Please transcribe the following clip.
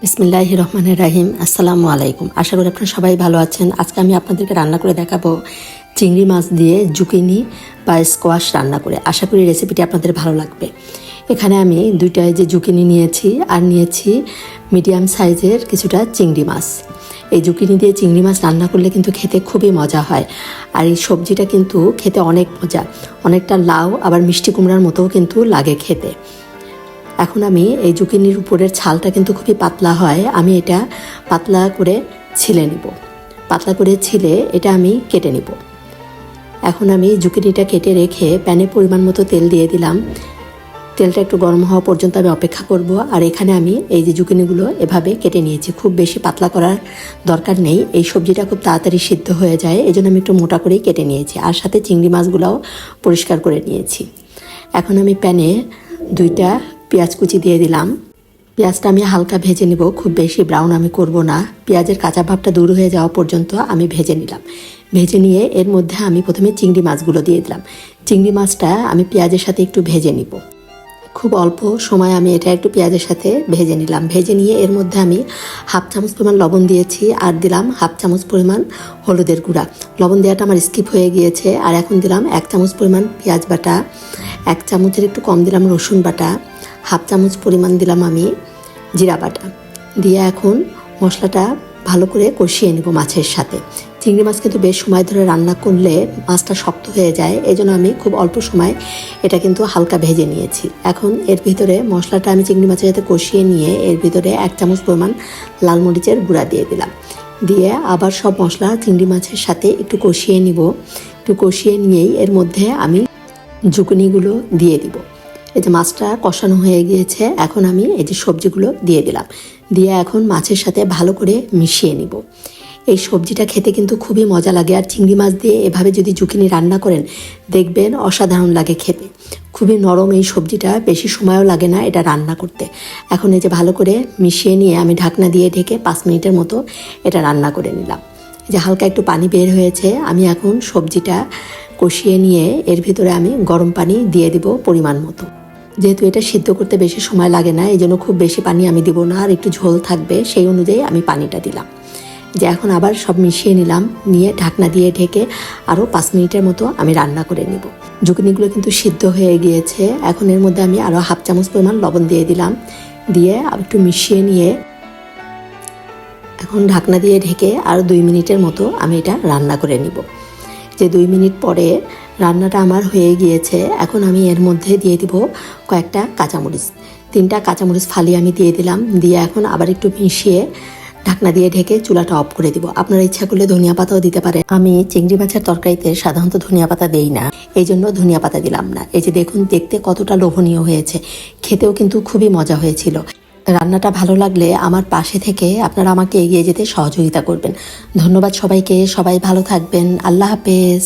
বিসমিল্লাহির রহমানির রহিম। আসসালামু আলাইকুম। আশা করি আপনারা সবাই ভালো আছেন। আজকে আমি আপনাদেরকে রান্না করে দেখাবো চিংড়ি মাছ দিয়ে জুকিনি বা স্কোয়াশ রান্না করে। আশা করি রেসিপিটি আপনাদের ভালো লাগবে। এখানে আমি দুইটা যে জুকিনি নিয়েছি আর নিয়েছি মিডিয়াম সাইজের কিছুটা চিংড়ি মাছ। এই জুকিনি দিয়ে চিংড়ি মাছ রান্না করলে কিন্তু খেতে খুবই মজা হয়। আর এই সবজিটা কিন্তু খেতে অনেক মজা, অনেকটা লাউ আবার মিষ্টি কুমড়ার মতোও কিন্তু লাগে খেতে। এখন আমি এই জুকিনির উপরের ছালটা কিন্তু খুবই পাতলা হয়, আমি এটা পাতলা করে ছিলে নিব। পাতলা করে ছিলে এটা আমি কেটে নিব। এখন আমি জুকিনিটা কেটে রেখে প্যানে পরিমাণ মতো তেল দিয়ে দিলাম। তেলটা একটু গরম হওয়া পর্যন্ত আমি অপেক্ষা করব। আর এখানে আমি এই যে জুকিনিগুলো এভাবে কেটে নিয়েছি, খুব বেশি পাতলা করার দরকার নেই, এই সবজিটা খুব তাড়াতাড়ি সিদ্ধ হয়ে যায়, এই জন্য আমি একটু মোটা করেই কেটে নিয়েছি। আর সাথে চিংড়ি মাছগুলোও পরিষ্কার করে নিয়েছি। এখন আমি প্যানে দুইটা পেঁয়াজ কুচি দিয়ে দিলাম। পেঁয়াজটা আমি হালকা ভেজে নিব, খুব বেশি ব্রাউন আমি করব না। পেঁয়াজের কাঁচা ভাবটা দূর হয়ে যাওয়া পর্যন্ত আমি ভেজে নিলাম। ভেজে নিয়ে এর মধ্যে আমি প্রথমে চিংড়ি মাছগুলো দিয়ে দিলাম। চিংড়ি মাছটা আমি পেঁয়াজের সাথে একটু ভেজে নিব। খুব অল্প সময় আমি এটা একটু পেঁয়াজের সাথে ভেজে নিলাম। ভেজে নিয়ে এর মধ্যে আমি হাফ চামচ পরিমাণ লবণ দিয়েছি আর দিলাম হাফ চামচ পরিমাণ হলুদের গুঁড়া। লবণ দেওয়াটা আমার স্কিপ হয়ে গিয়েছে। আর এখন দিলাম 1 চামচ পরিমাণ পেঁয়াজ বাটা, 1 চামচের একটু কম দিলাম রসুন বাটা, হাফ চামচ পরিমাণ দিলাম আমি জিরা বাটা দিয়ে এখন মশলাটা ভালো করে কষিয়ে নেব মাছের সাথে। চিংড়ি মাছ কিন্তু বেশ সময় ধরে রান্না করলে মাছটা শক্ত হয়ে যায়, এই জন্য আমি খুব অল্প সময় এটা কিন্তু হালকা ভেজে নিয়েছি। এখন এর ভিতরে মশলাটা আমি চিংড়ি মাছের সাথে কষিয়ে নিয়ে এর ভিতরে 1 চামচ পরিমাণ লাল মরিচের গুঁড়া দিয়ে দিলাম। দিয়ে আবার সব মশলা চিংড়ি মাছের সাথে একটু কষিয়ে নিব। একটু কষিয়ে নিয়েই এর মধ্যে আমি জুকিনিগুলো দিয়ে দিব। এই যে মাছটা কষানো হয়ে গিয়েছে, এখন আমি এই যে সবজিগুলো দিয়ে দিলাম। দিয়ে এখন মাছের সাথে ভালো করে মিশিয়ে নিব। এই সবজিটা খেতে কিন্তু খুবই মজা লাগে। আর চিংড়ি মাছ দিয়ে এভাবে যদি জুকিনি রান্না করেন দেখবেন অসাধারণ লাগে খেতে। খুবই নরম এই সবজিটা, বেশি সময়ও লাগে না এটা রান্না করতে। এখন এই যে ভালো করে মিশিয়ে নিয়ে আমি ঢাকনা দিয়ে ঢেকে 5 মিনিটের মতো এটা রান্না করে নিলাম। এই যে হালকা একটু পানি বের হয়েছে, আমি এখন সবজিটা কষিয়ে নিয়ে এর ভিতরে আমি গরম পানি দিয়ে দিব পরিমাণ মতো। যেহেতু এটা সিদ্ধ করতে বেশি সময় লাগে না, এই জন্য খুব বেশি পানি আমি দিব না, আর একটু ঝোল থাকবে সেই অনুযায়ী আমি পানিটা দিলাম। যে এখন আবার সব মিশিয়ে নিলাম, নিয়ে ঢাকনা দিয়ে ঢেকে আরও 5 মিনিটের মতো আমি রান্না করে নিব। জুকিনিগুলো কিন্তু সিদ্ধ হয়ে গিয়েছে। এখন এর মধ্যে আমি আরও হাফ চামচ পরিমাণ লবণ দিয়ে দিলাম। দিয়ে একটু মিশিয়ে নিয়ে এখন ঢাকনা দিয়ে ঢেকে আরও 2 মিনিটের মতো আমি এটা রান্না করে নিব। যে 2 মিনিট পরে রান্নাটা আমার হয়ে গিয়েছে। এখন আমি এর মধ্যে দিয়ে দিব কয়েকটা কাঁচামরিচ, 3টা কাঁচামরিচ ফালি আমি দিয়ে দিলাম। দিয়ে এখন আবার একটু মিশিয়ে ঢাকনা দিয়ে ঢেকে চুলাটা অফ করে দিব। আপনারা ইচ্ছা করলে ধনিয়া পাতাও দিতে পারেন। আমি চিংড়ি মাছের তরকারিতে সাধারণত ধনিয়া পাতা দেই না, এই জন্য ধনিয়া পাতা দিলাম না। এই যে দেখুন দেখতে কতটা লোভনীয় হয়েছে, খেতেও কিন্তু খুবই মজা হয়েছিল। রান্নাটা ভালো লাগলে আমার পাশে থেকে আপনারা আমাকে এগিয়ে যেতে সহযোগিতা করবেন। ধন্যবাদ সবাইকে, সবাই ভালো থাকবেন। আল্লাহ হাফেজ।